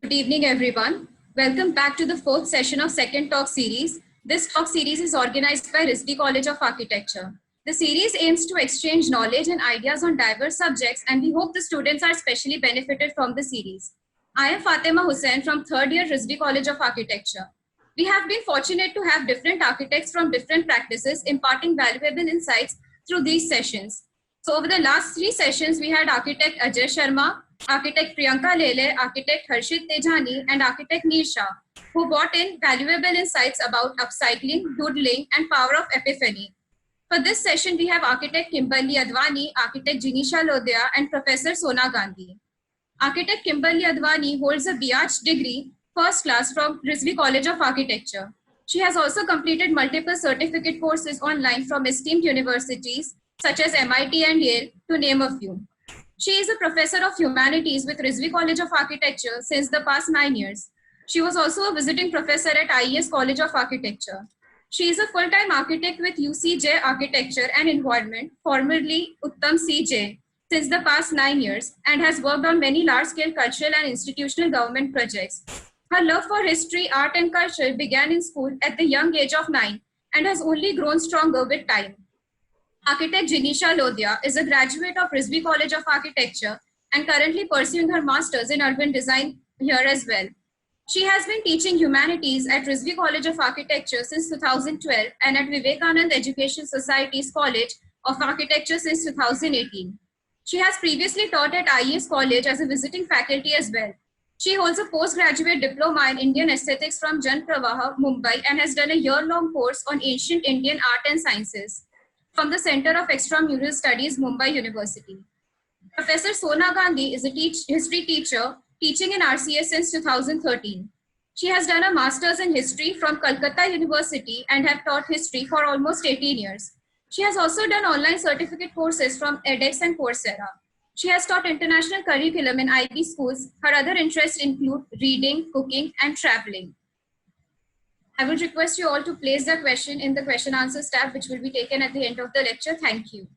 Good evening, everyone. Welcome back to the fourth session of Second Talk series. This talk series is organized by RISD College of Architecture. The series aims to exchange knowledge and ideas on diverse subjects, and we hope the students are specially benefited from the series. I am Fatima Hussain from third year RISD College of Architecture. We have been fortunate to have different architects from different practices imparting valuable insights through these sessions. So over the last three sessions, we had architect Ajay Sharma, architect Priyanka Lele, architect Harshit Tejani, and architect Neer Shah, who brought in valuable insights about upcycling, doodling, and power of epiphany. For this session, we have architect Kimberly Advani, architect Jinisha Lodhia, and Professor Sona Gandhi. Architect Kimberly Advani holds a BH degree, first class from Rizvi College of Architecture. She has also completed multiple certificate courses online from esteemed universities such as MIT and Yale, to name a few. She is a professor of humanities with Rizvi College of Architecture since the past 9 years. She was also a visiting professor at IES College of Architecture. She is a full-time architect with UCJ Architecture and Environment, formerly Uttam CJ, since the past 9 years and has worked on many large-scale cultural and institutional government projects. Her love for history, art, and culture began in school at the young age of 9 and has only grown stronger with time. Architect Jinisha Lodhia is a graduate of Rizvi College of Architecture and currently pursuing her master's in urban design here as well. She has been teaching humanities at Rizvi College of Architecture since 2012 and at Vivekanand Education Society's College of Architecture since 2018. She has previously taught at IES College as a visiting faculty as well. She holds a postgraduate diploma in Indian aesthetics from Jan Pravaha, Mumbai, and has done a year-long course on ancient Indian art and sciences from the Center of Extramural Studies, Mumbai University. Professor Sona Gandhi is a history teacher teaching in RCS since 2013. She has done a master's in history from Calcutta University and have taught history for almost 18 years. She has also done online certificate courses from edX and Coursera. She has taught international curriculum in IB schools. Her other interests include reading, cooking, and traveling. I would request you all to place the question in the question answers tab, which will be taken at the end of the lecture. Thank you.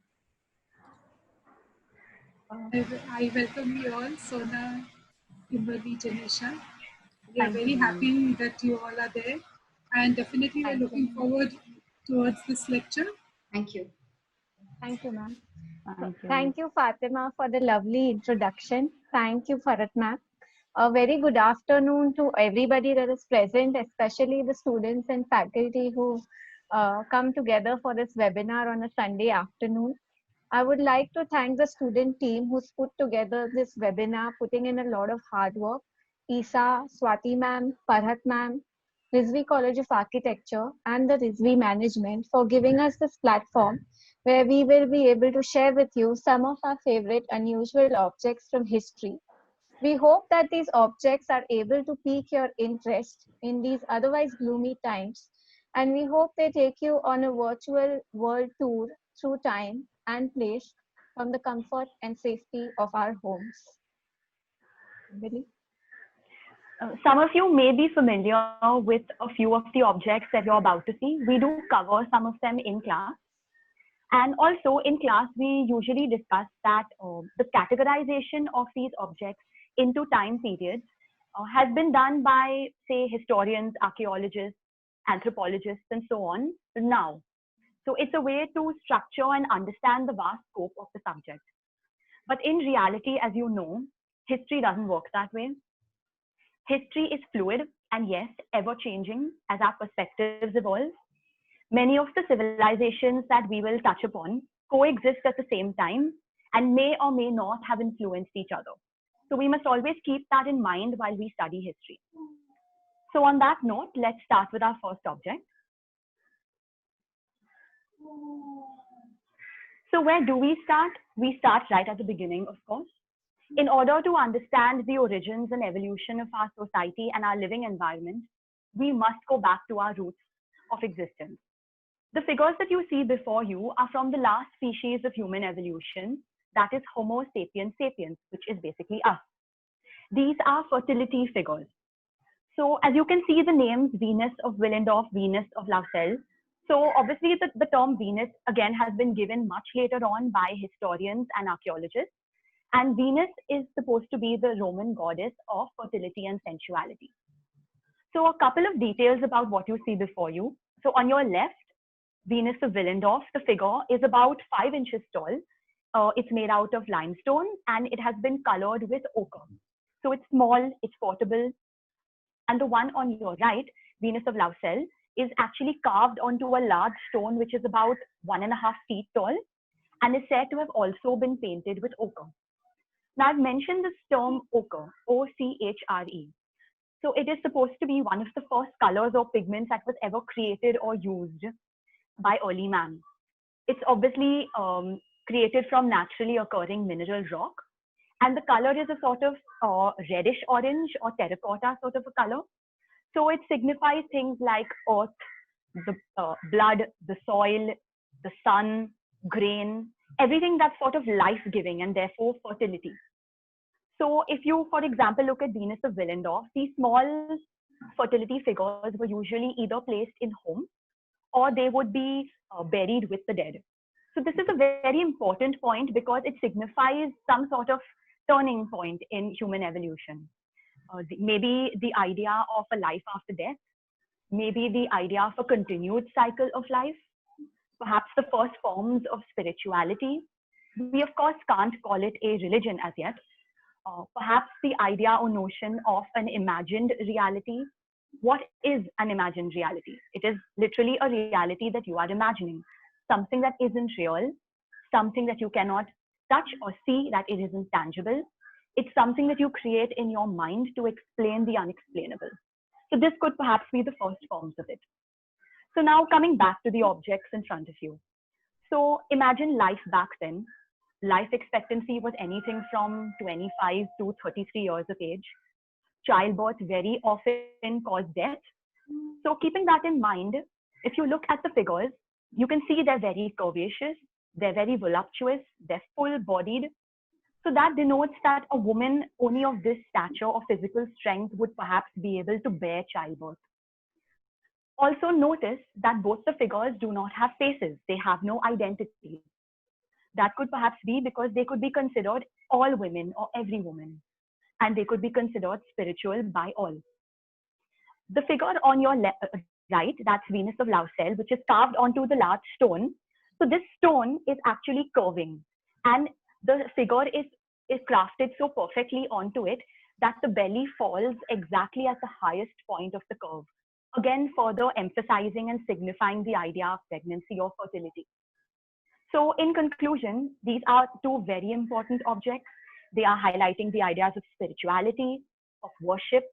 I welcome you all, Sona, Kimberly, Janisha. We are very happy that you all are there, and definitely we're looking forward towards this lecture. Thank you. Thank you, ma'am. Thank you, Fatima, for the lovely introduction. Thank you, Farat ma'am. A very good afternoon to everybody that is present, especially the students and faculty who come together for this webinar on a Sunday afternoon. I would like to thank the student team who's put together this webinar, putting in a lot of hard work. Isa, Swati ma'am, Farhat ma'am, Rizvi College of Architecture, and the Rizvi management for giving us this platform where we will be able to share with you some of our favorite unusual objects from history. We hope that these objects are able to pique your interest in these otherwise gloomy times, and we hope they take you on a virtual world tour through time and place from the comfort and safety of our homes. Billy? Some of you may be familiar with a few of the objects that you're about to see. We do cover some of them in class. And also in class, we usually discuss that the categorization of these objects into time periods has been done by, say, historians, archaeologists, anthropologists, and so on now. So it's a way to structure and understand the vast scope of the subject. But in reality, as you know, history doesn't work that way. History is fluid and yes, ever changing as our perspectives evolve. Many of the civilizations that we will touch upon coexist at the same time and may or may not have influenced each other. So we must always keep that in mind while we study history. So on that note, let's start with our first object. So where do we start? We start right at the beginning, of course. In order to understand the origins and evolution of our society and our living environment, we must go back to our roots of existence. The figures that you see before you are from the last species of human evolution, that is Homo sapiens sapiens, which is basically us. These are fertility figures. So as you can see the names Venus of Willendorf, Venus of Lausel. So obviously the term Venus again has been given much later on by historians and archaeologists. And Venus is supposed to be the Roman goddess of fertility and sensuality. So a couple of details about what you see before you. So on your left, Venus of Willendorf, the figure is about 5 inches tall. It's made out of limestone and it has been colored with ochre. So it's small, it's portable. And the one on your right, Venus of Lausel, is actually carved onto a large stone which is about 1.5 feet tall and is said to have also been painted with ochre. Now I've mentioned this term ochre, O-C-H-R-E. So it is supposed to be one of the first colors or pigments that was ever created or used by early man. It's obviously created from naturally occurring mineral rock. And the color is a sort of reddish orange or terracotta sort of a color. So it signifies things like earth, the blood, the soil, the sun, grain, everything that's sort of life-giving and therefore fertility. So if you, for example, look at Venus of Willendorf, these small fertility figures were usually either placed in homes or they would be buried with the dead. So this is a very important point because it signifies some sort of turning point in human evolution. Maybe the idea of a life after death, maybe the idea of a continued cycle of life, perhaps the first forms of spirituality. We of course can't call it a religion as yet. Perhaps the idea or notion of an imagined reality. What is an imagined reality? It is literally a reality that you are imagining, something that isn't real, something that you cannot touch or see, that it isn't tangible. It's something that you create in your mind to explain the unexplainable. So this could perhaps be the first forms of it. So now coming back to the objects in front of you. So imagine life back then. Life expectancy was anything from 25 to 33 years of age. Childbirth very often caused death. So keeping that in mind, if you look at the figures, you can see they're very curvaceous, they're very voluptuous, they're full-bodied. So that denotes that a woman only of this stature or physical strength would perhaps be able to bear childbirth. Also notice that both the figures do not have faces. They have no identity. That could perhaps be because they could be considered all women or every woman, and they could be considered spiritual by all. The figure on your right, that's Venus of Lausel, which is carved onto the large stone. So this stone is actually curving, and the figure is crafted so perfectly onto it that the belly falls exactly at the highest point of the curve. Again, further emphasizing and signifying the idea of pregnancy or fertility. So in conclusion, these are two very important objects. They are highlighting the ideas of spirituality, of worship,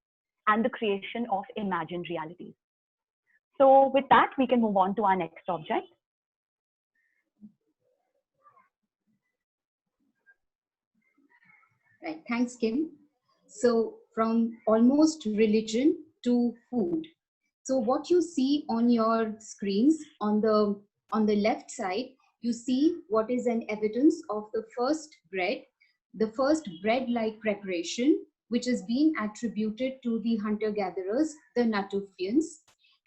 and the creation of imagined realities. So with that, we can move on to our next object. Right, thanks, Kim. So from almost religion to food. So what you see on your screens on the left side, you see what is an evidence of the first bread-like preparation, which has been attributed to the hunter-gatherers, the Natufians.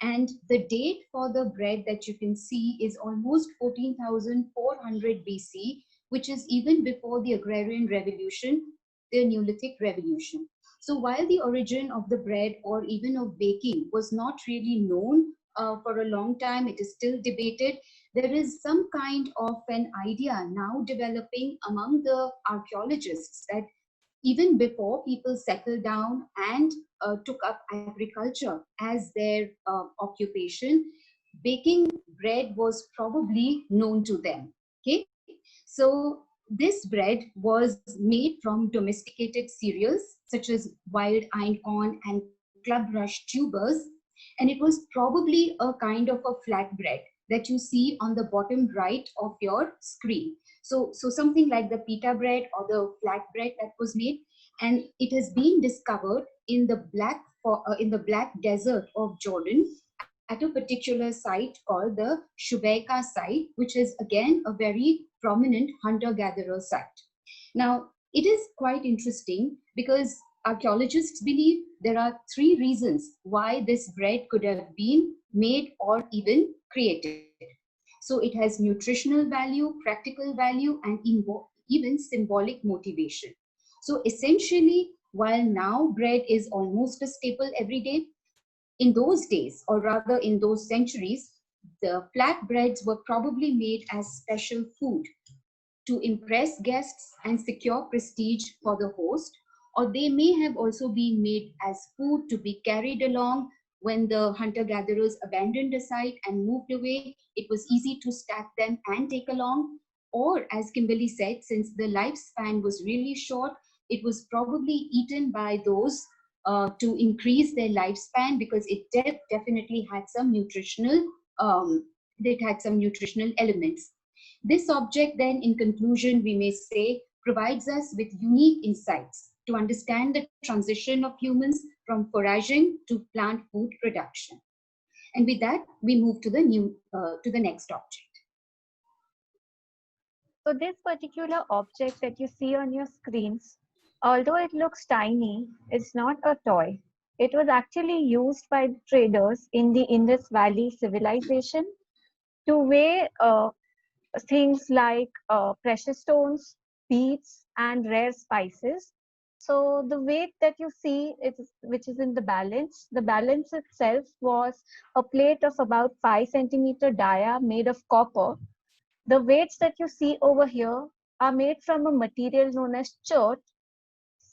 And the date for the bread that you can see is almost 14,400 BC, which is even before the agrarian revolution, the Neolithic revolution. So while the origin of the bread or even of baking was not really known for a long time, it is still debated. There is some kind of an idea now developing among the archaeologists that even before people settled down and took up agriculture as their occupation, baking bread was probably known to them. Okay, so this bread was made from domesticated cereals such as wild einkorn and club rush tubers, and it was probably a kind of a flat bread that you see on the bottom right of your screen. So something like the pita bread or the flat bread that was made, and it has been discovered in the Black Desert of Jordan at a particular site called the Shubaika site, which is again a very prominent hunter-gatherer site. Now, it is quite interesting because archaeologists believe there are 3 reasons why this bread could have been made or even created. So it has nutritional value, practical value, and even symbolic motivation. So essentially, while now bread is almost a staple every day, in those days, or rather in those centuries, the flatbreads were probably made as special food to impress guests and secure prestige for the host, or they may have also been made as food to be carried along when the hunter-gatherers abandoned the site and moved away. It was easy to stack them and take along. Or, as Kimberly said, since the lifespan was really short, it was probably eaten by those to increase their lifespan, because it definitely had some nutritional elements. This object then, in conclusion, we may say, provides us with unique insights to understand the transition of humans from foraging to plant food production. And with that, we move to the next object. So this particular object that you see on your screens, although it looks tiny, it's not a toy. It was actually used by the traders in the Indus Valley civilization to weigh things like precious stones, beads, and rare spices. So the weight that you see, which is in the balance itself was a plate of about 5 centimeter dia made of copper. The weights that you see over here are made from a material known as chert,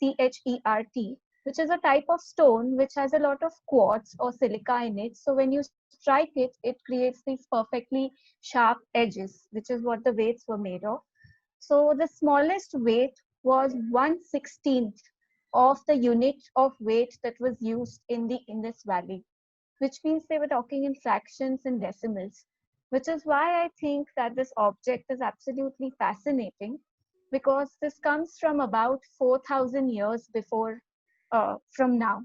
CHERT, which is a type of stone which has a lot of quartz or silica in it. So when you strike it, it creates these perfectly sharp edges, which is what the weights were made of. So the smallest weight was 1/16 of the unit of weight that was used in the Indus Valley, which means they were talking in fractions and decimals, which is why I think that this object is absolutely fascinating, because this comes from about 4,000 years before from now.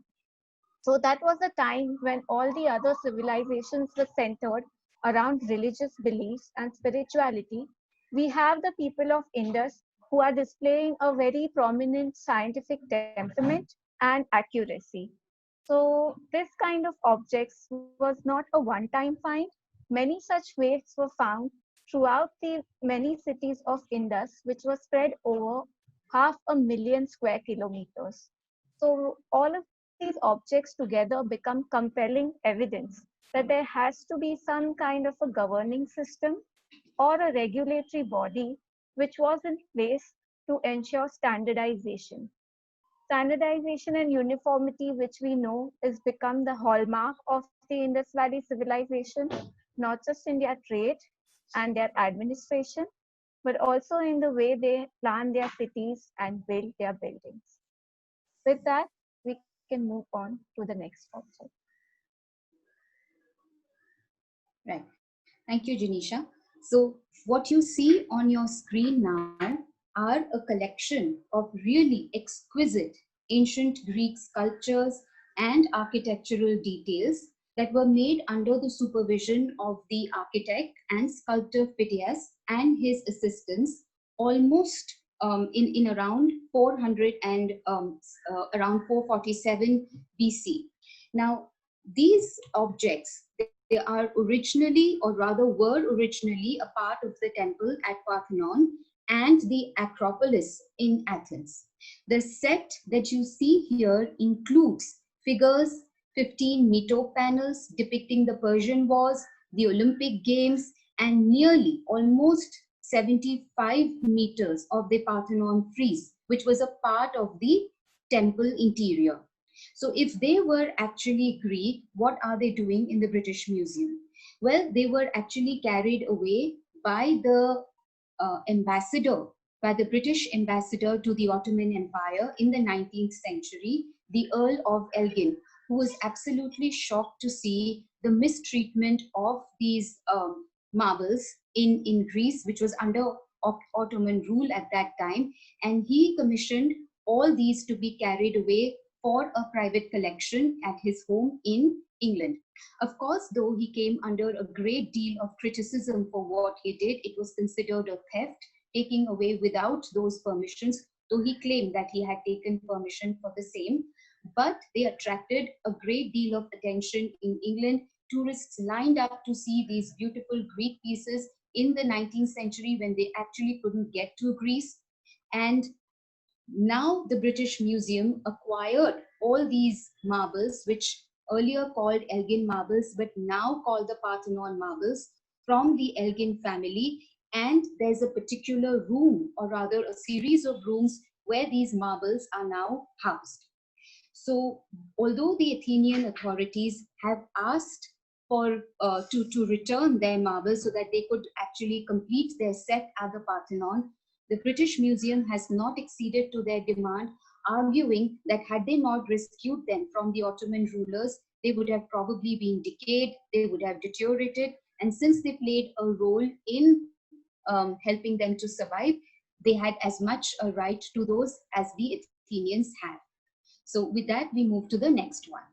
So that was a time when all the other civilizations were centered around religious beliefs and spirituality. We have the people of Indus who are displaying a very prominent scientific temperament and accuracy. So this kind of objects was not a one-time find. Many such weights were found throughout the many cities of Indus, which was spread over 500,000 square kilometers. So all of these objects together become compelling evidence that there has to be some kind of a governing system or a regulatory body which was in place to ensure standardization. Standardization and uniformity, which we know is become the hallmark of the Indus Valley civilization, not just in their trade and their administration, but also in the way they plan their cities and build their buildings. With that, we can move on to the next object. Right. Thank you, Janisha. So what you see on your screen now are a collection of really exquisite ancient Greek sculptures and architectural details that were made under the supervision of the architect and sculptor Phidias and his assistants almost in around 400 and around 447 BC. Now, these objects, they are originally, or rather were originally, a part of the temple at Parthenon and the Acropolis in Athens. The set that you see here includes figures, 15 Mito panels depicting the Persian Wars, the Olympic Games, and nearly almost 75 meters of the Parthenon frieze, which was a part of the temple interior. So if they were actually Greek, what are they doing in the British Museum? Well, they were actually carried away by the by the British ambassador to the Ottoman Empire in the 19th century, the Earl of Elgin, who was absolutely shocked to see the mistreatment of these marbles in Greece, which was under Ottoman rule at that time. And he commissioned all these to be carried away for a private collection at his home in England. Of course, though he came under a great deal of criticism for what he did, it was considered a theft, taking away without those permissions, though he claimed that he had taken permission for the same. But they attracted a great deal of attention in England. Tourists lined up to see these beautiful Greek pieces in the 19th century when they actually couldn't get to Greece. And now the British Museum acquired all these marbles, which earlier called Elgin marbles, but now called the Parthenon marbles, from the Elgin family. And there's a particular room, or rather a series of rooms, where these marbles are now housed. So although the Athenian authorities have asked for to return their marbles so that they could actually complete their set at the Parthenon, the British Museum has not acceded to their demand, arguing that had they not rescued them from the Ottoman rulers, they would have probably been decayed, they would have deteriorated, and since they played a role in helping them to survive, they had as much a right to those as the Athenians had. So with that, we move to the next one.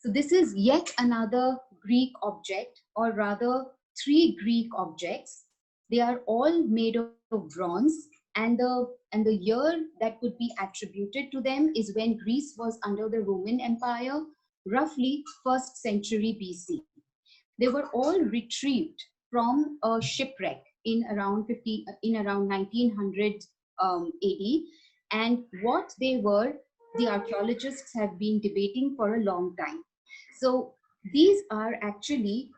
So this is yet another Greek object, or rather 3 Greek objects. They are all made of bronze, and the year that could be attributed to them is when Greece was under the Roman Empire, roughly 1st century BC. They were all retrieved from a shipwreck in around 1900 AD, and what they were, the archaeologists have been debating for a long time. So these are actually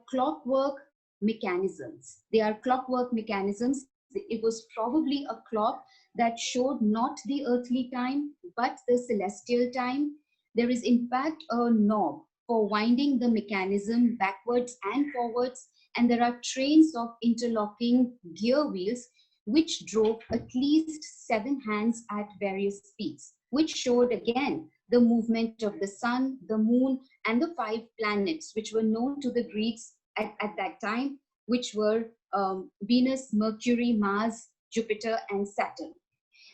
clockwork mechanisms. They are clockwork mechanisms. It was probably a clock that showed not the earthly time, but the celestial time. There is in fact a knob for winding the mechanism backwards and forwards, and there are trains of interlocking gear wheels which drove at least 7 hands at various speeds, which showed again the movement of the sun, the moon, and the 5 planets, which were known to the Greeks at that time, which were Venus, Mercury, Mars, Jupiter, and Saturn.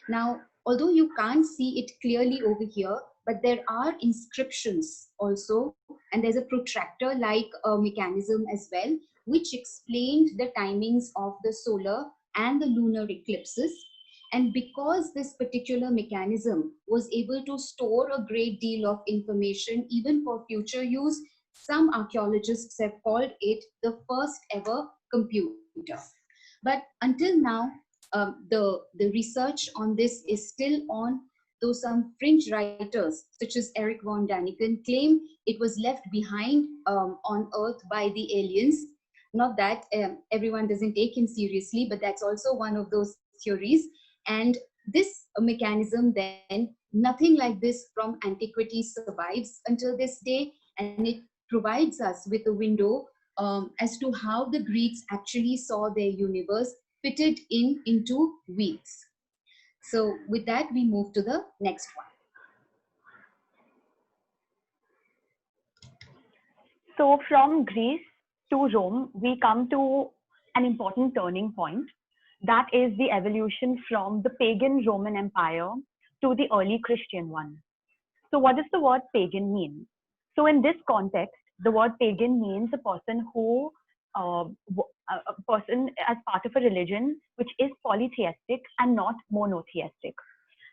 Now, although you can't see it clearly over here, but there are inscriptions also, and there's a protractor-like mechanism as well, which explained the timings of the solar and the lunar eclipses. And because this particular mechanism was able to store a great deal of information, even for future use, some archaeologists have called it the first ever computer. But until now, the research on this is still on, though some fringe writers, such as Eric von Daniken, claim it was left behind on Earth by the aliens. Not that everyone doesn't take him seriously, but that's also one of those theories. And this mechanism then, nothing like this from antiquity survives until this day, and it provides us with a window as to how the Greeks actually saw their universe fitted into weeks. So with that, we move to the next one. So from Greece to Rome, we come to an important turning point. That is the evolution from the pagan Roman Empire to the early Christian one. So what does the word pagan mean? So in this context, the word pagan means a person who, a person as part of a religion which is polytheistic and not monotheistic.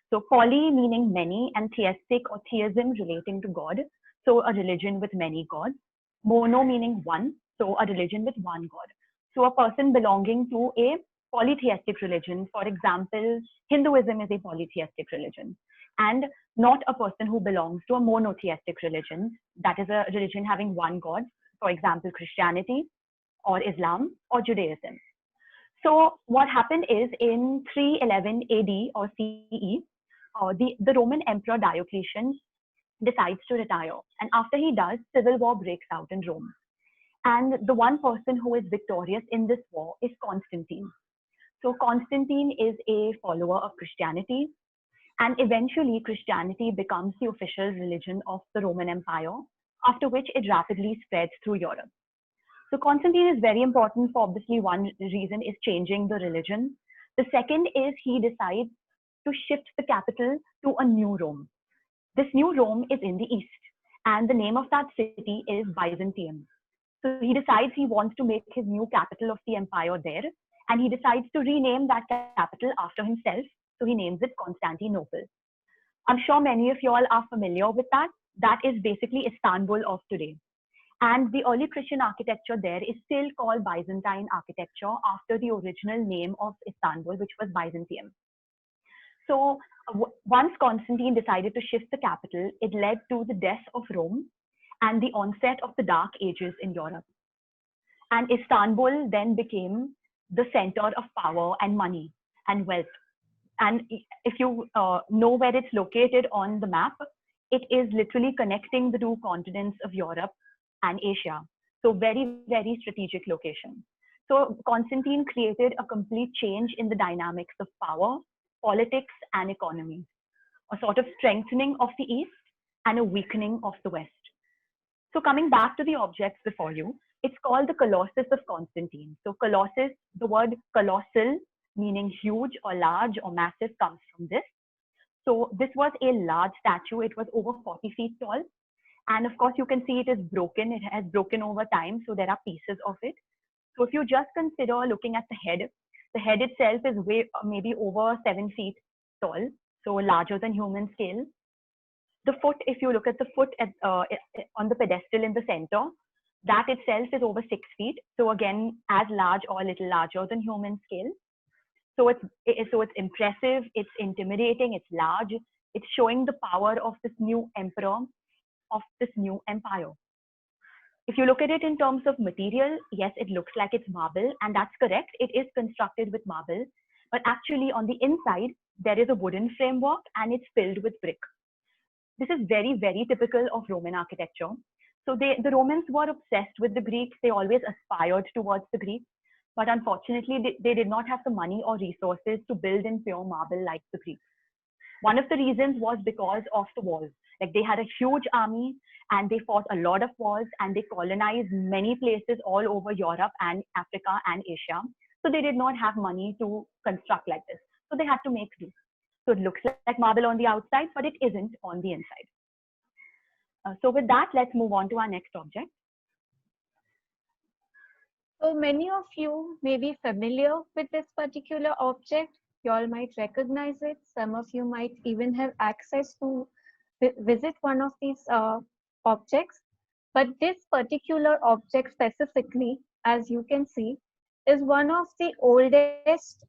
So poly meaning many, and theistic or theism relating to God. So a religion with many gods. Mono meaning one, so a religion with one God. So a person belonging to a polytheistic religion, for example, Hinduism is a polytheistic religion, and not a person who belongs to a monotheistic religion, that is a religion having one God, for example, Christianity or Islam or Judaism. So what happened is in 311 AD or CE, the Roman Emperor Diocletian decides to retire, and after he does, civil war breaks out in Rome. And the one person who is victorious in this war is Constantine. So Constantine is a follower of Christianity, and eventually Christianity becomes the official religion of the Roman Empire, after which it rapidly spreads through Europe. So Constantine is very important for obviously one reason is changing the religion. The second is he decides to shift the capital to a new Rome. This new Rome is in the east, and the name of that city is Byzantium. So he decides he wants to make his new capital of the empire there, and he decides to rename that capital after himself. So he names it Constantinople. I'm sure many of you all are familiar with that. That is basically Istanbul of today. And the early Christian architecture there is still called Byzantine architecture after the original name of Istanbul, which was Byzantium. So once Constantine decided to shift the capital, it led to the death of Rome and the onset of the Dark Ages in Europe. And Istanbul then became the center of power and money and wealth. And if you know where it's located on the map, it is literally connecting the two continents of Europe and Asia. So very, very strategic location. So Constantine created a complete change in the dynamics of power, politics, and economy, a sort of strengthening of the East and a weakening of the West. So coming back to the objects before you, it's called the Colossus of Constantine. So Colossus, the word colossal, meaning huge or large or massive, comes from this. So this was a large statue. It was over 40 feet tall. And of course, you can see it is broken. It has broken over time. So there are pieces of it. So if you just consider looking at the head itself is maybe over 7 feet tall. So larger than human scale. The foot, if you look at the foot on the pedestal in the center, that itself is over 6 feet. So again, as large or a little larger than human scale. So it's impressive, it's intimidating, it's large. It's showing the power of this new emperor, of this new empire. If you look at it in terms of material, yes, it looks like it's marble, and that's correct. It is constructed with marble, but actually on the inside, there is a wooden framework and it's filled with brick. This is very, very typical of Roman architecture. So the Romans were obsessed with the Greeks. They always aspired towards the Greeks. But unfortunately, they did not have the money or resources to build in pure marble like the Greeks. One of the reasons was because of the walls. Like they had a huge army and they fought a lot of wars and they colonized many places all over Europe and Africa and Asia. So they did not have money to construct like this. So they had to make do. So it looks like marble on the outside, but it isn't on the inside. So with that, let's move on to our next object. So many of you may be familiar with this particular object. You all might recognize it. Some of you might even have access to visit one of these objects. But this particular object specifically, as you can see, is one of the oldest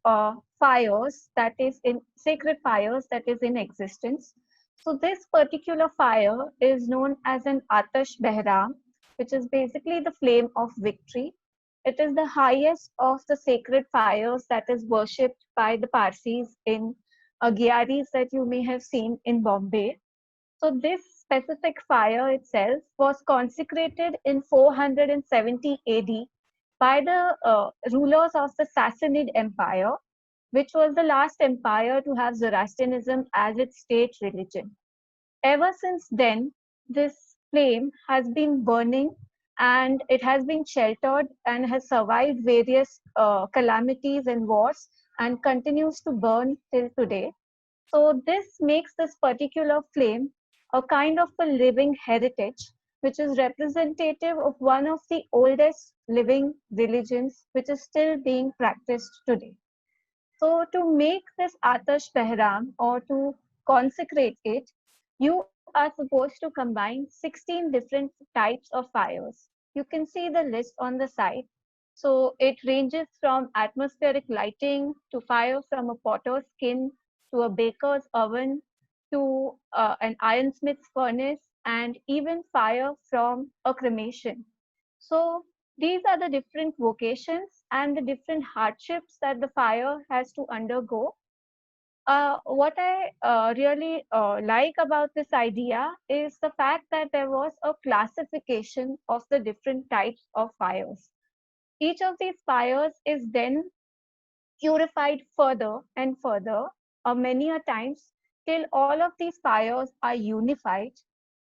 fires that is in sacred fires that is in existence. So this particular fire is known as an Atash Behram, which is basically the flame of victory. It is the highest of the sacred fires that is worshipped by the Parsis in Gyaris that you may have seen in Bombay. So this specific fire itself was consecrated in 470 AD by the rulers of the Sassanid Empire, which was the last empire to have Zoroastrianism as its state religion. Ever since then, this flame has been burning and it has been sheltered and has survived various calamities and wars and continues to burn till today. So this makes this particular flame a kind of a living heritage, which is representative of one of the oldest living religions, which is still being practiced today. So to make this Atash Behram or to consecrate it, you are supposed to combine 16 different types of fires. You can see the list on the side. So it ranges from atmospheric lighting to fire from a potter's kiln to a baker's oven to an ironsmith's furnace and even fire from a cremation. So these are the different vocations and the different hardships that the fire has to undergo. What I really like about this idea is the fact that there was a classification of the different types of fires. Each of these fires is then purified further and further, many a times, till all of these fires are unified.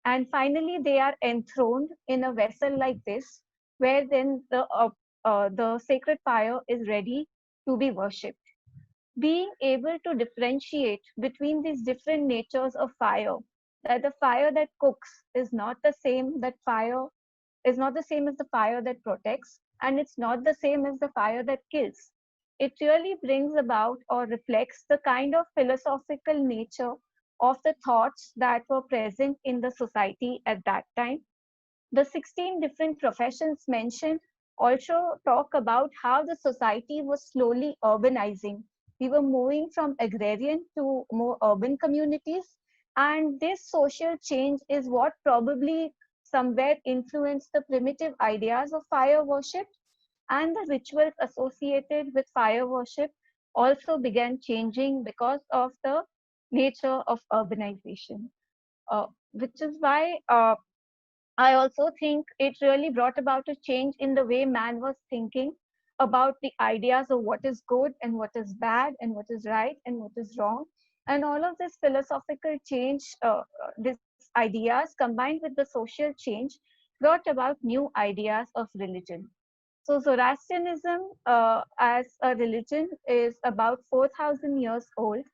And finally, they are enthroned in a vessel like this, where then the sacred fire is ready to be worshipped. Being able to differentiate between these different natures of fire, that the fire that cooks is not the same that fire is not the same as the fire that protects, and it's not the same as the fire that kills. It really brings about or reflects the kind of philosophical nature of the thoughts that were present in the society at that time. The 16 different professions mentioned also talk about how the society was slowly urbanizing. We were moving from agrarian to more urban communities, and this social change is what probably somewhere influenced the primitive ideas of fire worship, and the rituals associated with fire worship also began changing because of the nature of urbanization. Which is why I also think it really brought about a change in the way man was thinking about the ideas of what is good and what is bad and what is right and what is wrong. And all of this philosophical change, these ideas combined with the social change, brought about new ideas of religion. So Zoroastrianism as a religion is about 4,000 years old,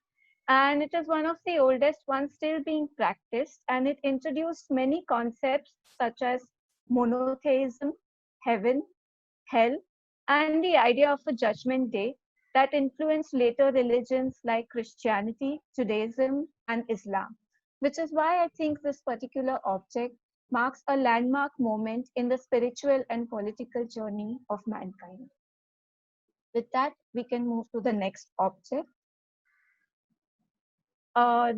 and it is one of the oldest ones still being practiced, and it introduced many concepts such as monotheism, heaven, hell, and the idea of a judgment day that influenced later religions like Christianity, Judaism, and Islam, which is why I think this particular object marks a landmark moment in the spiritual and political journey of mankind. With that, we can move to the next object.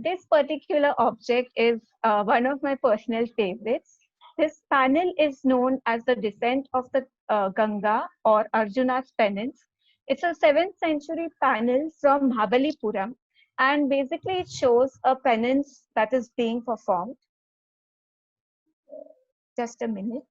This particular object is one of my personal favorites. This panel is known as the Descent of the Ganga or Arjuna's Penance. It's a 7th century panel from Mahabalipuram, and basically it shows a penance that is being performed. Just a minute.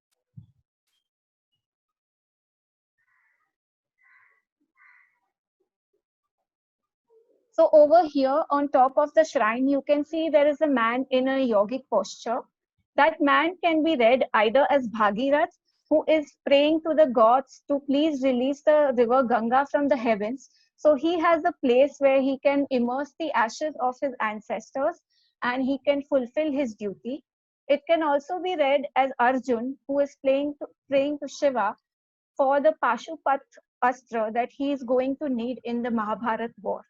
So over here on top of the shrine, you can see there is a man in a yogic posture. That man can be read either as Bhagirath, who is praying to the gods to please release the river Ganga from the heavens. So he has a place where he can immerse the ashes of his ancestors and he can fulfill his duty. It can also be read as Arjun, who is praying to Shiva for the Pashupat Astra that he is going to need in the Mahabharat war.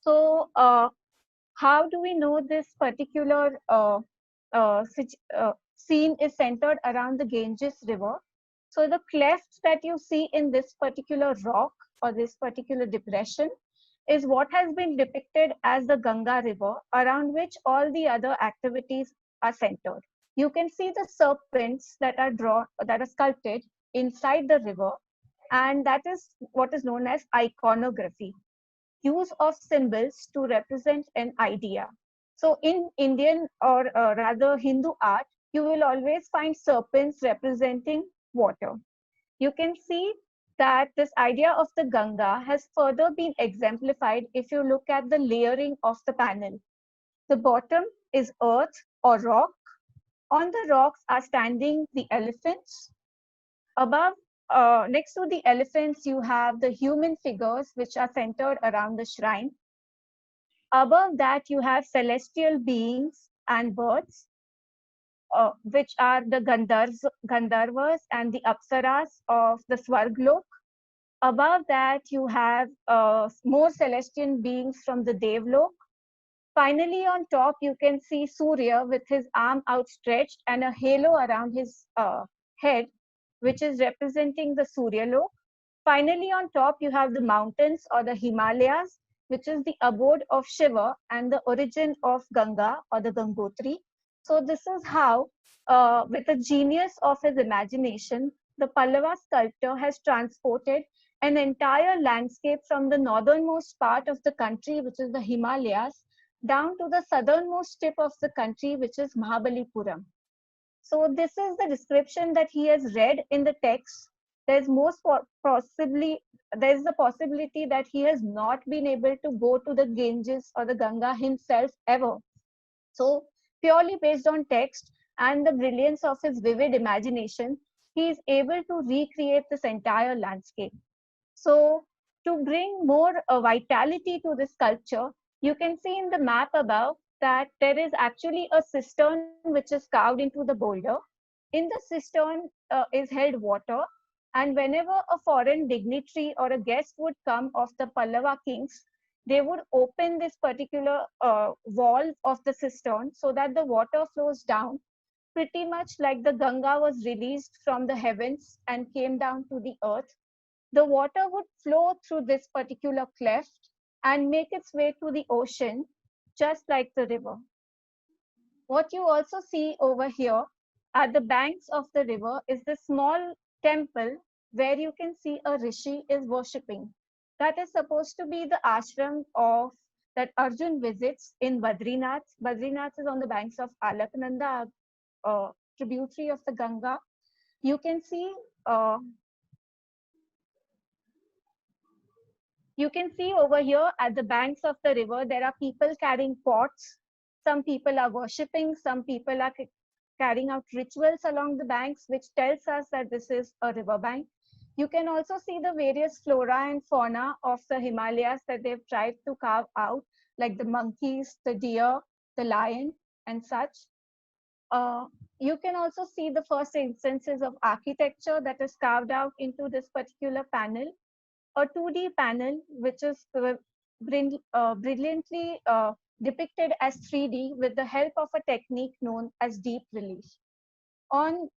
So, how do we know this particular scene is centered around the Ganges River? So, the clefts that you see in this particular rock or this particular depression is what has been depicted as the Ganga River, around which all the other activities are centered. You can see the serpents that are sculpted inside the river, and that is what is known as iconography, use of symbols to represent an idea. So in Indian or rather Hindu art, you will always find serpents representing water. You can see that this idea of the Ganga has further been exemplified if you look at the layering of the panel. The bottom is earth or rock. On the rocks are standing the elephants. Above, next to the elephants, you have the human figures which are centered around the shrine. Above that, you have celestial beings and birds, which are the Gandharvas and the Apsaras of the Swarglok. Above that, you have more celestial beings from the Devlok. Finally, on top, you can see Surya with his arm outstretched and a halo around his head, which is representing the Surya Lok. Finally, on top, you have the mountains or the Himalayas, which is the abode of Shiva and the origin of Ganga or the Gangotri. So this is how, with the genius of his imagination, the Pallava sculptor has transported an entire landscape from the northernmost part of the country, which is the Himalayas, down to the southernmost tip of the country, which is Mahabalipuram. So this is the description that he has read in the text. There's the possibility that he has not been able to go to the Ganges or the Ganga himself ever. So purely based on text and the brilliance of his vivid imagination, he is able to recreate this entire landscape. So to bring more vitality to this sculpture, you can see in the map above that there is actually a cistern which is carved into the boulder. In the cistern is held water, and whenever a foreign dignitary or a guest would come of the Pallava kings, they would open this particular wall of the cistern so that the water flows down pretty much like the Ganga was released from the heavens and came down to the earth. The water would flow through this particular cleft and make its way to the ocean, just like the river. What you also see over here at the banks of the river is the small temple where you can see a rishi is worshipping. That is supposed to be the ashram of that Arjun visits in Badrinath. Badrinath is on the banks of Alaknanda, tributary of the Ganga. You can see uh, over here at the banks of the river, there are people carrying pots. Some people are worshipping, some people are carrying out rituals along the banks, which tells us that this is a river bank. You can also see the various flora and fauna of the Himalayas that they've tried to carve out, like the monkeys, the deer, the lion, and such. You can also see the first instances of architecture that is carved out into this particular panel, a 2D panel, which is brilliantly depicted as 3D with the help of a technique known as deep relief.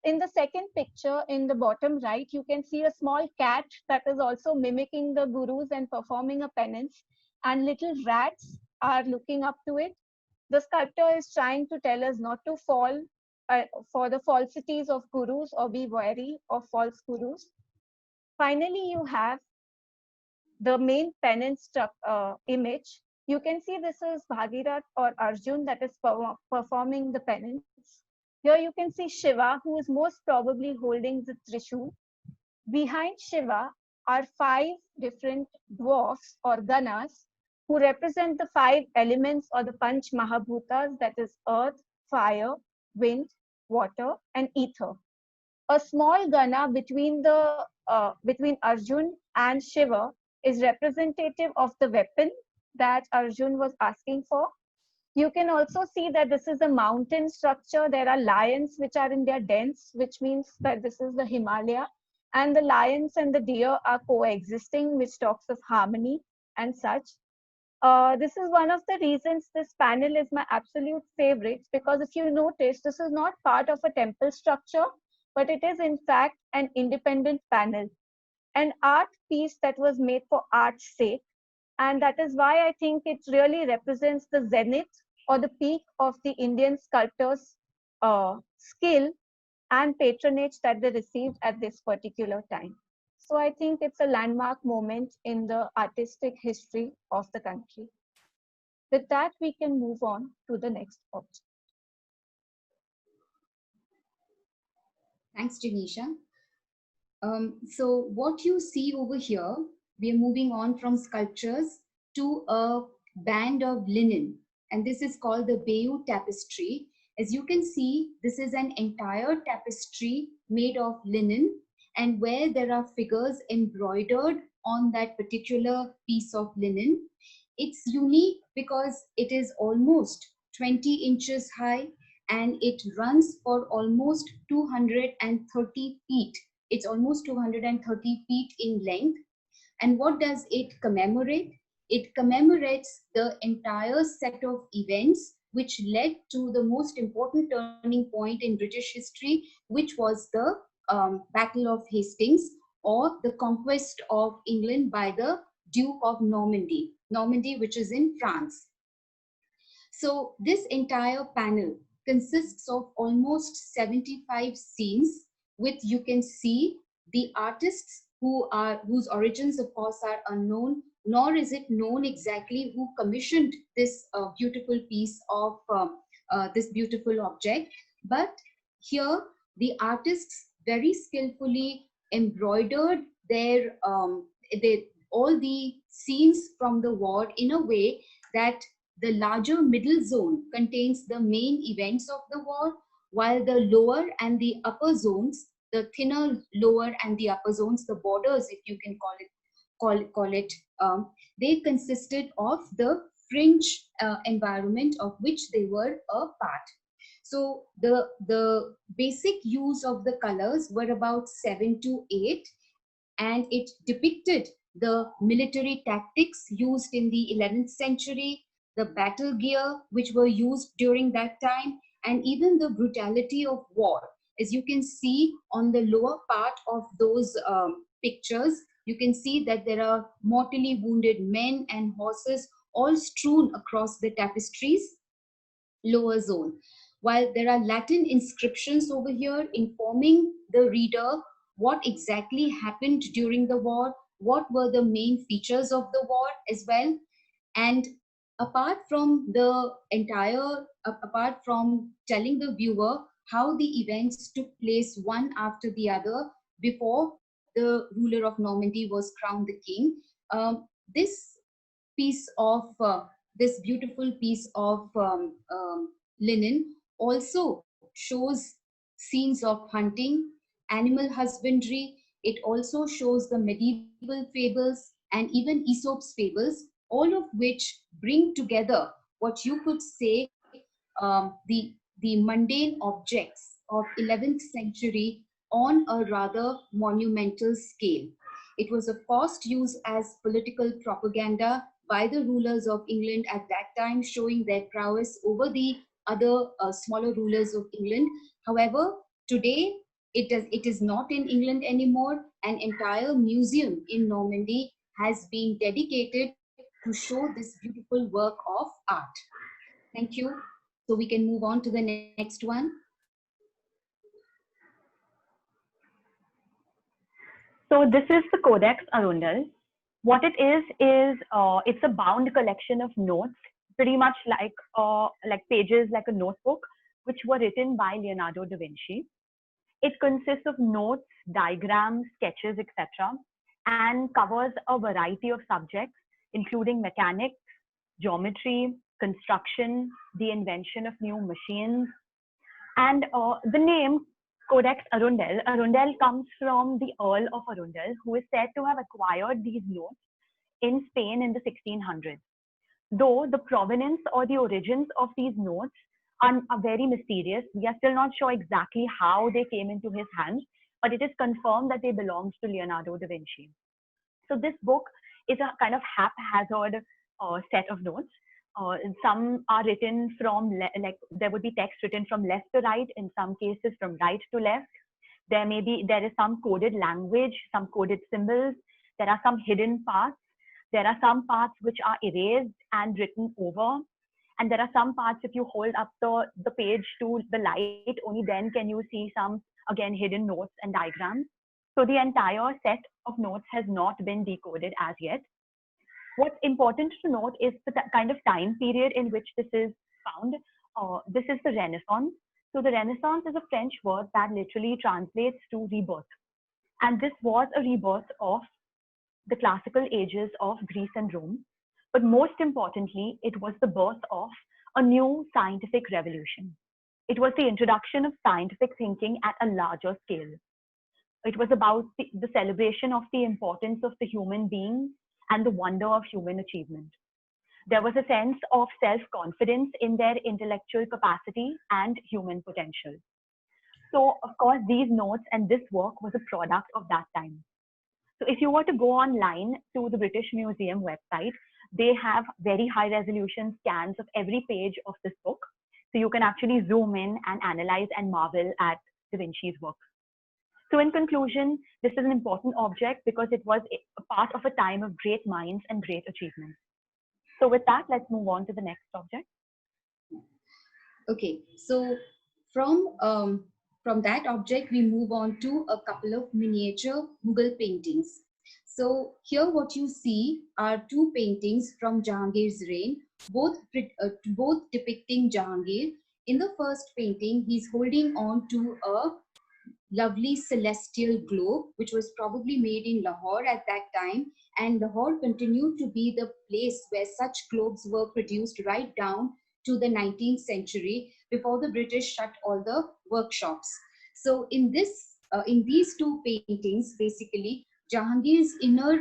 In the second picture, in the bottom right, you can see a small cat that is also mimicking the gurus and performing a penance, and little rats are looking up to it. The sculptor is trying to tell us not to fall for the falsities of gurus or be wary of false gurus. Finally, you have the main penance image. You can see this is Bhagirath or Arjun that is performing the penance. Here you can see Shiva, who is most probably holding the Trishul. Behind Shiva are 5 different dwarfs or ganas who represent the 5 elements or the Panch Mahabhutas, that is earth, fire, wind, water, and ether. A small gana between Arjun and Shiva is representative of the weapon that Arjun was asking for. You can also see that this is a mountain structure. There are lions which are in their dens, which means that this is the Himalaya. And the lions and the deer are coexisting, which talks of harmony and such. This is one of the reasons this panel is my absolute favorite, because if you notice, this is not part of a temple structure, but it is in fact an independent panel, an art piece that was made for art's sake. And that is why I think it really represents the zenith or the peak of the Indian sculptor's skill and patronage that they received at this particular time. So I think it's a landmark moment in the artistic history of the country. With that, we can move on to the next object. Thanks, Janisha. So what you see over here, we are moving on from sculptures to a band of linen, and this is called the Bayeux tapestry. As you can see, this is an entire tapestry made of linen, and where there are figures embroidered on that particular piece of linen. It's unique because it is almost 20 inches high and it runs for almost 230 feet. It's almost 230 feet in length. And what does it commemorate? It commemorates the entire set of events which led to the most important turning point in British history, which was the Battle of Hastings, or the conquest of England by the Duke of Normandy, which is in France. So this entire panel consists of almost 75 scenes, with, you can see, the artists whose origins of course are unknown, nor is it known exactly who commissioned this beautiful piece of this beautiful object. But here the artists very skillfully embroidered all the scenes from the war in a way that the larger middle zone contains the main events of the war, while the lower and the upper zones, the thinner lower and the upper zones, the borders, if you can call it, they consisted of the fringe environment of which they were a part. So the basic use of the colors were about 7 to 8, and it depicted the military tactics used in the 11th century, the battle gear which were used during that time, and even the brutality of war. As you can see on the lower part of those pictures, you can see that there are mortally wounded men and horses all strewn across the tapestries lower zone. While there are Latin inscriptions over here informing the reader what exactly happened during the war, what were the main features of the war as well. And apart from apart from telling the viewer how the events took place one after the other before the ruler of Normandy was crowned the king, this piece of this beautiful piece of linen also shows scenes of hunting, animal husbandry. It also shows the medieval fables and even Aesop's fables, all of which bring together what you could say the mundane objects of 11th century on a rather monumental scale. It was, of course, used as political propaganda by the rulers of England at that time, showing their prowess over the other smaller rulers of England. However, today it is not in England anymore. An entire museum in Normandy has been dedicated to show this beautiful work of art. Thank you. So we can move on to the next one. So this is the Codex Arundel. What it is it's a bound collection of notes, pretty much like pages like a notebook, which were written by Leonardo da Vinci. It consists of notes, diagrams, sketches, etc., and covers a variety of subjects, including mechanics, geometry, construction, the invention of new machines. And the name Codex Arundel, Arundel comes from the Earl of Arundel, who is said to have acquired these notes in Spain in the 1600s. Though the provenance or the origins of these notes are very mysterious, we are still not sure exactly how they came into his hands, but it is confirmed that they belonged to Leonardo da Vinci. So this book is a kind of haphazard set of notes. Some are written from, there would be text written from left to right, in some cases from right to left. There is some coded language, some coded symbols. There are some hidden parts. There are some parts which are erased and written over. And there are some parts, if you hold up the page to the light, only then can you see some, again, hidden notes and diagrams. So the entire set of notes has not been decoded as yet. What's important to note is the kind of time period in which this is found. This is the Renaissance. So the Renaissance is a French word that literally translates to rebirth. And this was a rebirth of the classical ages of Greece and Rome. But most importantly, it was the birth of a new scientific revolution. It was the introduction of scientific thinking at a larger scale. It was about the celebration of the importance of the human being and the wonder of human achievement. There was a sense of self-confidence in their intellectual capacity and human potential. So, of course, these notes and this work was a product of that time. So if you were to go online to the British Museum website, they have very high resolution scans of every page of this book. So you can actually zoom in and analyze and marvel at Da Vinci's work. So in conclusion, this is an important object because it was a part of a time of great minds and great achievements. So with that, let's move on to the next object. Okay, so from that object, we move on to a couple of miniature Mughal paintings. So here what you see are two paintings from Jahangir's reign, both depicting Jahangir. In the first painting, he's holding on to a lovely celestial globe, which was probably made in Lahore at that time. And Lahore continued to be the place where such globes were produced right down to the 19th century before the British shut all the workshops. So in these two paintings, basically, Jahangir's inner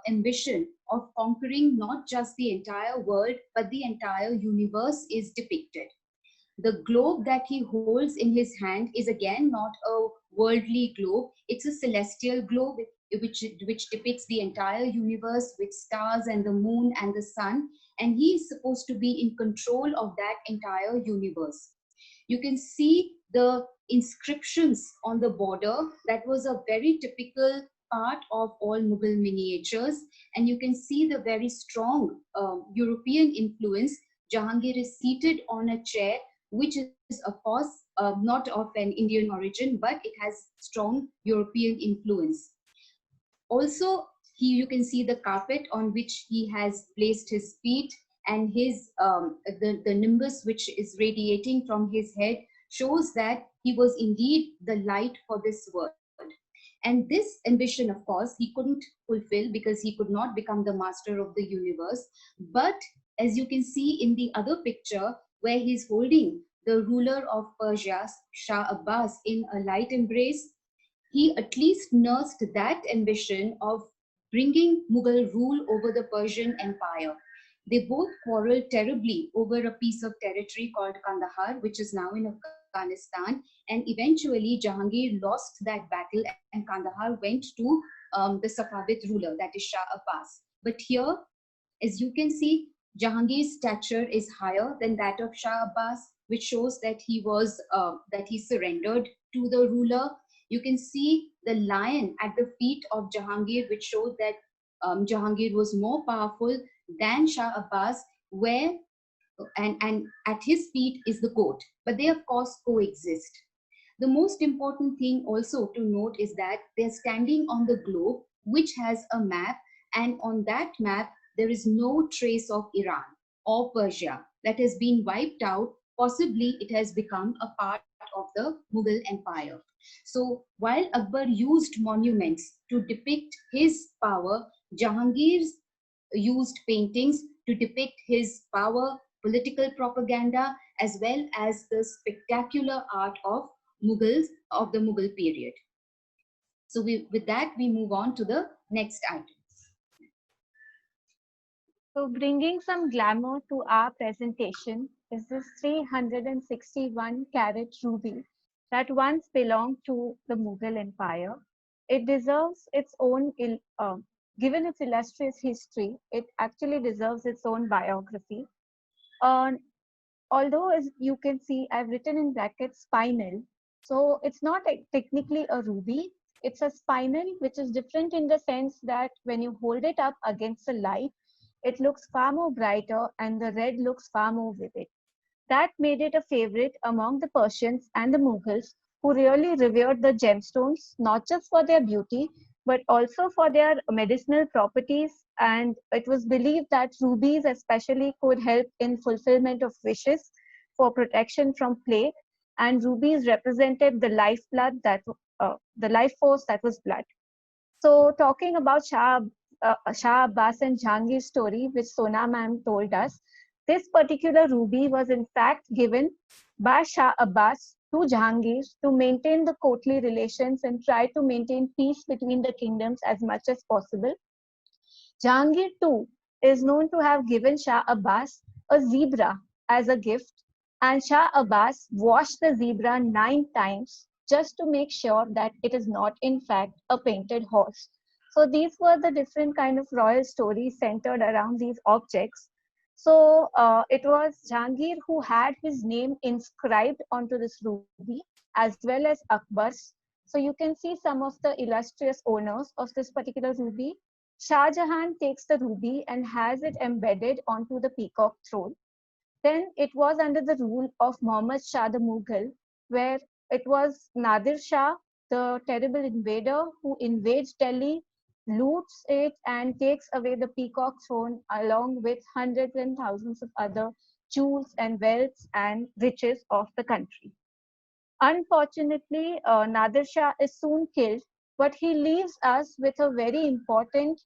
ambition of conquering not just the entire world, but the entire universe is depicted. The globe that he holds in his hand is again not a worldly globe. It's a celestial globe which depicts the entire universe with stars and the moon and the sun. And he is supposed to be in control of that entire universe. You can see the inscriptions on the border. That was a very typical part of all Mughal miniatures. And you can see the very strong European influence. Jahangir is seated on a chair, which is of course not of an Indian origin, but it has strong European influence. Also, you can see the carpet on which he has placed his feet, and his the nimbus which is radiating from his head shows that he was indeed the light for this world. And this ambition, of course, he couldn't fulfill because he could not become the master of the universe. But as you can see in the other picture, where he's holding the ruler of Persia, Shah Abbas, in a light embrace, he at least nursed that ambition of bringing Mughal rule over the Persian Empire. They both quarreled terribly over a piece of territory called Kandahar, which is now in Afghanistan. And eventually, Jahangir lost that battle, and Kandahar went to the Safavid ruler, that is Shah Abbas. But here, as you can see, Jahangir's stature is higher than that of Shah Abbas, which shows that he surrendered to the ruler. You can see the lion at the feet of Jahangir, which showed that Jahangir was more powerful than Shah Abbas, and at his feet is the goat. But they, of course, coexist. The most important thing also to note is that they're standing on the globe, which has a map, and on that map, there is no trace of Iran or Persia that has been wiped out. Possibly it has become a part of the Mughal Empire. So while Akbar used monuments to depict his power, Jahangir used paintings to depict his power, political propaganda, as well as the spectacular art of Mughals of the Mughal period. So with that, we move on to the next item. So bringing some glamour to our presentation is this 361 carat ruby that once belonged to the Mughal Empire. It deserves its own, given its illustrious history, it actually deserves its own biography. Although, as you can see, I've written in brackets spinel. So it's not technically a ruby. It's a spinel, which is different in the sense that when you hold it up against the light, it looks far more brighter and the red looks far more vivid. That made it a favorite among the Persians and the Mughals, who really revered the gemstones, not just for their beauty, but also for their medicinal properties. And it was believed that rubies especially could help in fulfillment of wishes for protection from plague. And rubies represented the lifeblood, the life force that was blood. So talking about Shah Abbas and Jahangir's story, which Sona ma'am told us, this particular ruby was in fact given by Shah Abbas to Jahangir to maintain the courtly relations and try to maintain peace between the kingdoms as much as possible. Jahangir too is known to have given Shah Abbas a zebra as a gift, and Shah Abbas washed the zebra 9 times just to make sure that it is not in fact a painted horse. So these were the different kind of royal stories centered around these objects. So it was Jahangir who had his name inscribed onto this ruby, as well as Akbar's. So you can see some of the illustrious owners of this particular ruby. Shah Jahan takes the ruby and has it embedded onto the peacock throne. Then it was under the rule of Muhammad Shah the Mughal, where it was Nadir Shah, the terrible invader, who invades Delhi, loots it, and takes away the peacock throne along with hundreds and thousands of other jewels and wealths and riches of the country. Unfortunately, Nadir Shah is soon killed, but he leaves us with a very important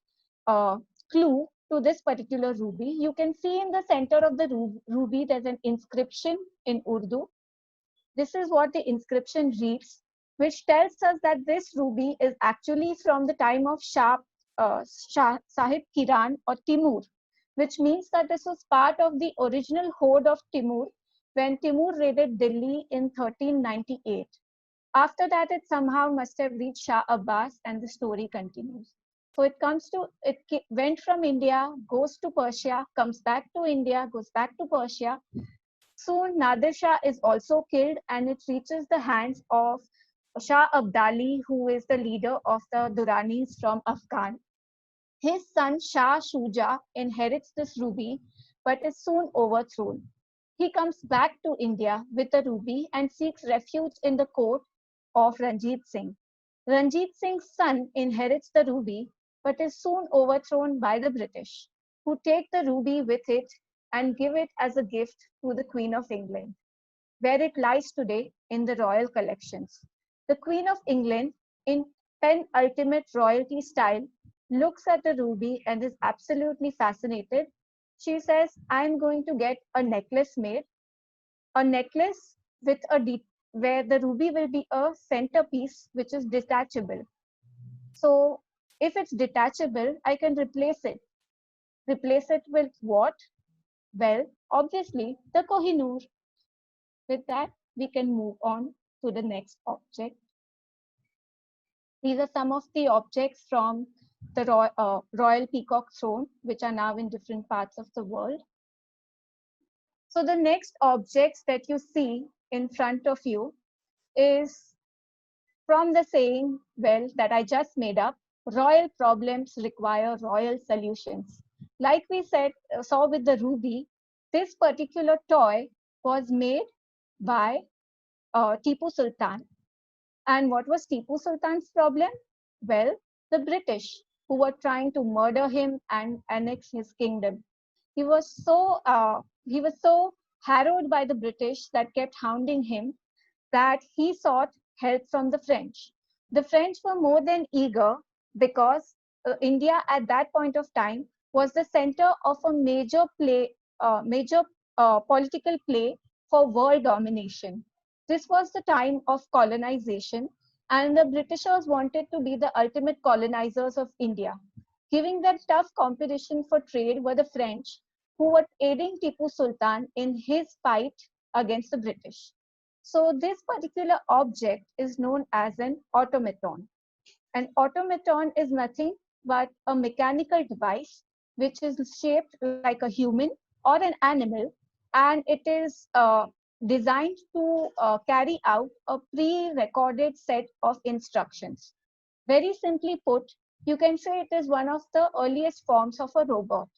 clue to this particular ruby. You can see in the center of the ruby, there's an inscription in Urdu. This is what the inscription reads, which tells us that this ruby is actually from the time of Shah Sahib Kiran or Timur, which means that this was part of the original horde of Timur when Timur raided Delhi in 1398. After that, it somehow must have reached Shah Abbas, and the story continues. So it went from India, goes to Persia, comes back to India, goes back to Persia, Soon Nadir Shah is also killed and it reaches the hands of Shah Abdali, who is the leader of the Duranis from Afghan. His son Shah Shuja inherits this ruby but is soon overthrown. He comes back to India with the ruby and seeks refuge in the court of Ranjit Singh. Ranjit Singh's son inherits the ruby but is soon overthrown by the British, who take the ruby with it and give it as a gift to the Queen of England, where it lies today in the royal collections. The Queen of England, in penultimate royalty style, looks at the ruby and is absolutely fascinated. She says, I'm going to get a necklace made, a necklace with where the ruby will be a centerpiece which is detachable. So if it's detachable, I can replace it. Replace it with what? Well, obviously the Kohinoor. With that, we can move on to the next object. These are some of the objects from the Royal Peacock Throne, which are now in different parts of the world. So the next objects that you see in front of you is from the saying, well, that I just made up, royal problems require royal solutions. Like we saw with the ruby, this particular toy was made by Tipu Sultan. And what was Tipu Sultan's problem? Well, the British, who were trying to murder him and annex his kingdom. He was so harrowed by the British that kept hounding him that he sought help from the French. The French were more than eager because India at that point of time was the center of a major political play for world domination. This was the time of colonization, and the Britishers wanted to be the ultimate colonizers of India. Giving them tough competition for trade were the French, who were aiding Tipu Sultan in his fight against the British. So this particular object is known as an automaton. An automaton is nothing but a mechanical device which is shaped like a human or an animal, and it is designed to carry out a pre-recorded set of instructions. Very simply put, you can say it is one of the earliest forms of a robot.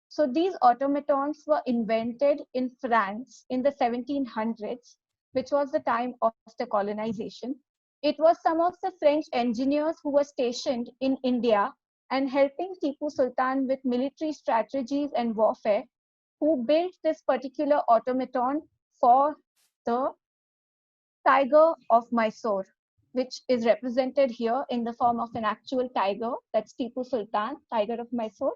So these automatons were invented in France in the 1700s, which was the time of the colonization. It was some of the French engineers who were stationed in India and helping Tipu Sultan with military strategies and warfare, who built this particular automaton for the tiger of Mysore, which is represented here in the form of an actual tiger. That's Tipu Sultan, tiger of Mysore.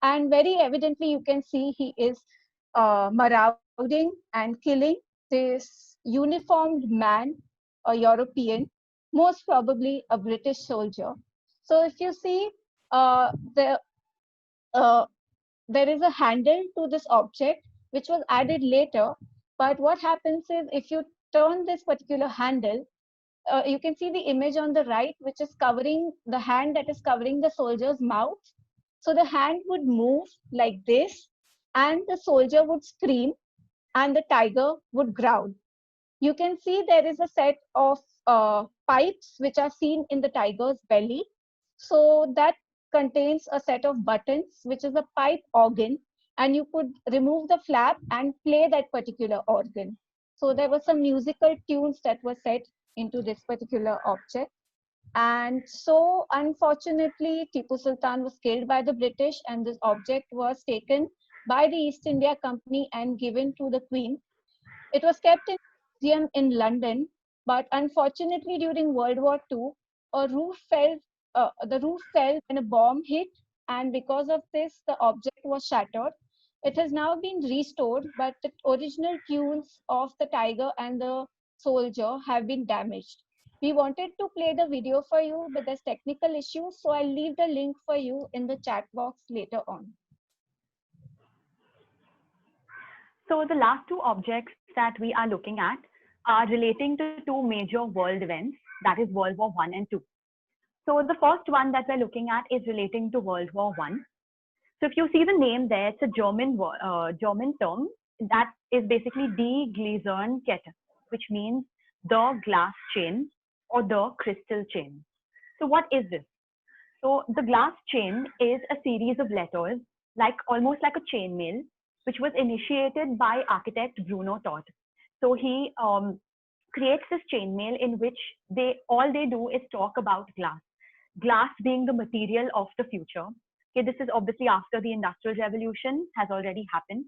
And very evidently, you can see he is marauding and killing this uniformed man, a European, most probably a British soldier. So if you see, uh, there is a handle to this object which was added later. But what happens is if you turn this particular handle, you can see the image on the right, which is covering the hand that is covering the soldier's mouth. So the hand would move like this, and the soldier would scream, and the tiger would growl. You can see there is a set of pipes which are seen in the tiger's belly. So that contains a set of buttons, which is a pipe organ, and you could remove the flap and play that particular organ. So there were some musical tunes that were set into this particular object. And so, unfortunately, Tipu Sultan was killed by the British, and this object was taken by the East India Company and given to the Queen. It was kept in a museum in London, but unfortunately, during World War II, a roof fell. The roof fell when a bomb hit, and because of this, the object was shattered. It has now been restored, but the original tunes of the tiger and the soldier have been damaged. We wanted to play the video for you, but there's technical issues, so I'll leave the link for you in the chat box later on. So the last two objects that we are looking at are relating to two major world events, that is World War I and II. So the first one that we're looking at is relating to World War I. So if you see the name there, it's a German term that is basically Die Gläserne Kette, which means the glass chain or the crystal chain. So what is this? So the glass chain is a series of letters, like almost like a chainmail, which was initiated by architect Bruno Todt. So he creates this chainmail in which all they do is talk about glass. Glass being the material of the future. Okay, this is obviously after the Industrial Revolution has already happened.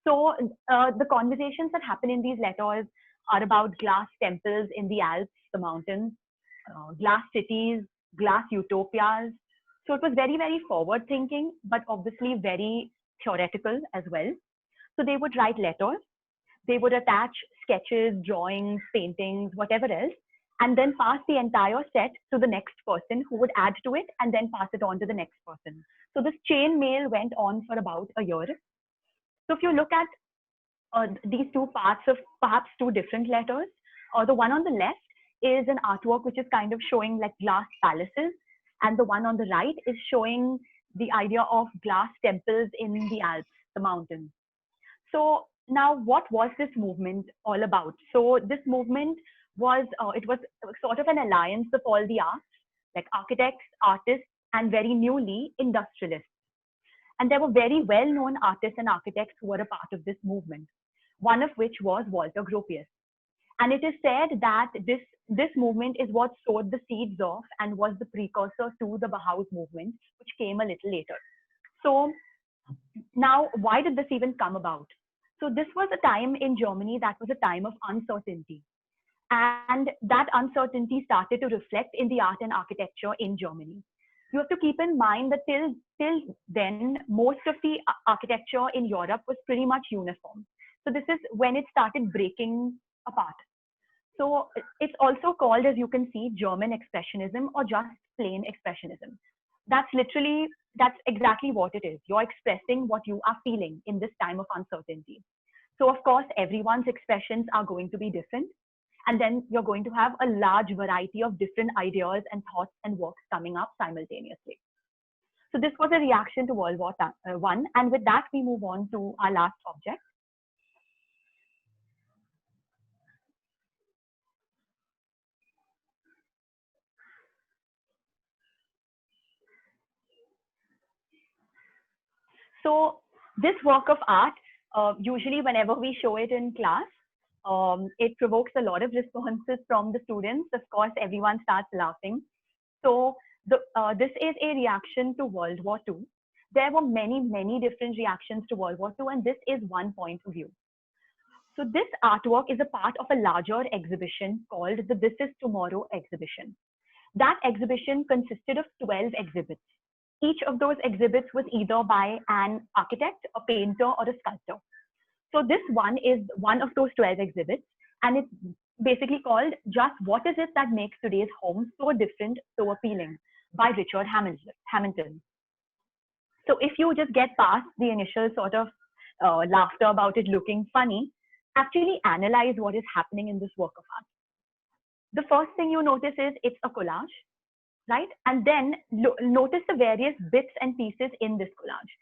So the conversations that happen in these letters are about glass temples in the Alps, the mountains, glass cities, glass utopias. So it was very, very forward thinking, but obviously very theoretical as well. So they would write letters, they would attach sketches, drawings, paintings, whatever else, and then pass the entire set to the next person who would add to it and then pass it on to the next person. So this chain mail went on for about a year. So if you look at these two parts of perhaps two different letters, the one on the left is an artwork which is kind of showing like glass palaces, and the one on the right is showing the idea of glass temples in the Alps, the mountains. So now what was this movement all about? So this movement was, it was sort of an alliance of all the arts, like architects, artists, and very newly industrialists. And there were very well-known artists and architects who were a part of this movement, one of which was Walter Gropius. And it is said that this movement is what sowed the seeds of and was the precursor to the Bauhaus movement, which came a little later. So now, why did this even come about? So this was a time in Germany that was a time of uncertainty. And that uncertainty started to reflect in the art and architecture in Germany. You have to keep in mind that till then, most of the architecture in Europe was pretty much uniform. So this is when it started breaking apart. So it's also called, as you can see, German Expressionism or just plain Expressionism. That's exactly what it is. You're expressing what you are feeling in this time of uncertainty. So of course, everyone's expressions are going to be different. And then you're going to have a large variety of different ideas and thoughts and works coming up simultaneously. So this was a reaction to World War I. And with that, we move on to our last object. So this work of art, usually whenever we show it in class, it provokes a lot of responses from the students. Of course, everyone starts laughing. So this is a reaction to World War II. There were many, many different reactions to World War II, and this is one point of view. So this artwork is a part of a larger exhibition called the This Is Tomorrow exhibition. That exhibition consisted of 12 exhibits. Each of those exhibits was either by an architect, a painter, or a sculptor. So this one is one of those 12 exhibits, and it's basically called Just What Is It That Makes Today's Home So Different, So Appealing by Richard Hamilton. So if you just get past the initial sort of laughter about it looking funny, actually analyze what is happening in this work of art. The first thing you notice is it's a collage, right? And then notice the various bits and pieces in this collage.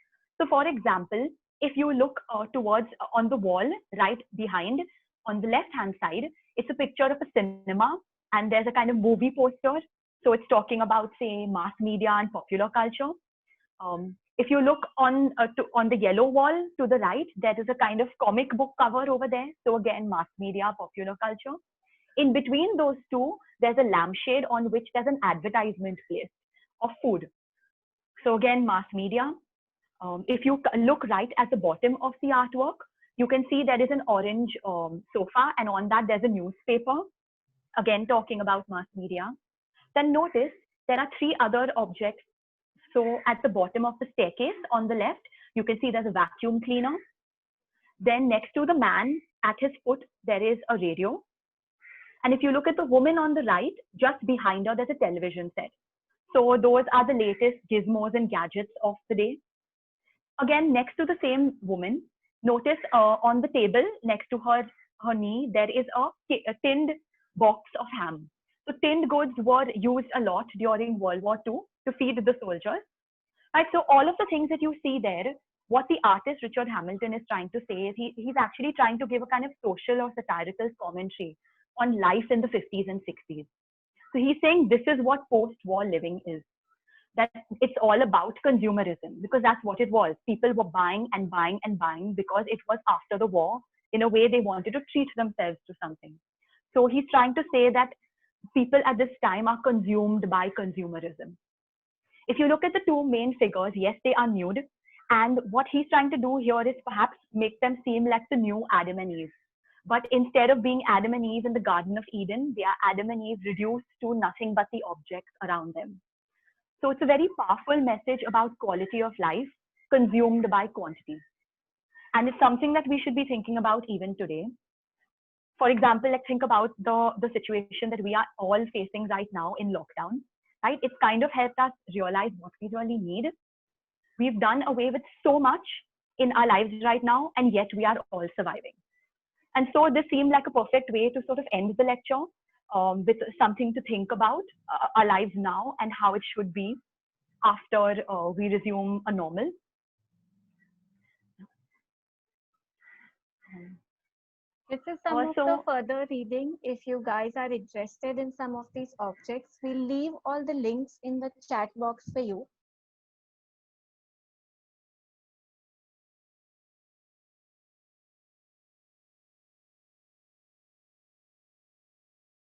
So for example, if you look towards on the wall right behind, on the left-hand side, it's a picture of a cinema, and there's a kind of movie poster. So it's talking about, say, mass media and popular culture. If you look on the yellow wall to the right, there is a kind of comic book cover over there. So again, mass media, popular culture. In between those two, there's a lampshade on which there's an advertisement placed of food. So again, mass media. If you look right at the bottom of the artwork, you can see there is an orange sofa, and on that there's a newspaper, again talking about mass media. Then notice there are three other objects. So at the bottom of the staircase on the left, you can see there's a vacuum cleaner. Then next to the man, at his foot, there is a radio. And if you look at the woman on the right, just behind her, there's a television set. So those are the latest gizmos and gadgets of the day. Again, next to the same woman, notice on the table next to her knee, there is a tinned box of ham. So tinned goods were used a lot during World War II to feed the soldiers. Right, so all of the things that you see there what the artist Richard Hamilton is trying to say is he's actually trying to give a kind of social or satirical commentary on life in the 50s and 60s. So he's saying this is what post-war living is. That it's all about consumerism, because that's what it was. People were buying and buying and buying because it was after the war. In a way, they wanted to treat themselves to something. So he's trying to say that people at this time are consumed by consumerism. If you look at the two main figures, yes, they are nude. And what he's trying to do here is perhaps make them seem like the new Adam and Eve. But instead of being Adam and Eve in the Garden of Eden, they are Adam and Eve reduced to nothing but the objects around them. So it's a very powerful message about quality of life consumed by quantity. And it's something that we should be thinking about even today. For example, let's think about the situation that we are all facing right now in lockdown, right? It's kind of helped us realize what we really need. We've done away with so much in our lives right now, and yet we are all surviving. And so this seemed like a perfect way to sort of end the lecture with something to think about our lives now and how it should be after we resume a normal. This is some of the further reading. If you guys are interested in some of these objects, we'll leave all the links in the chat box for you.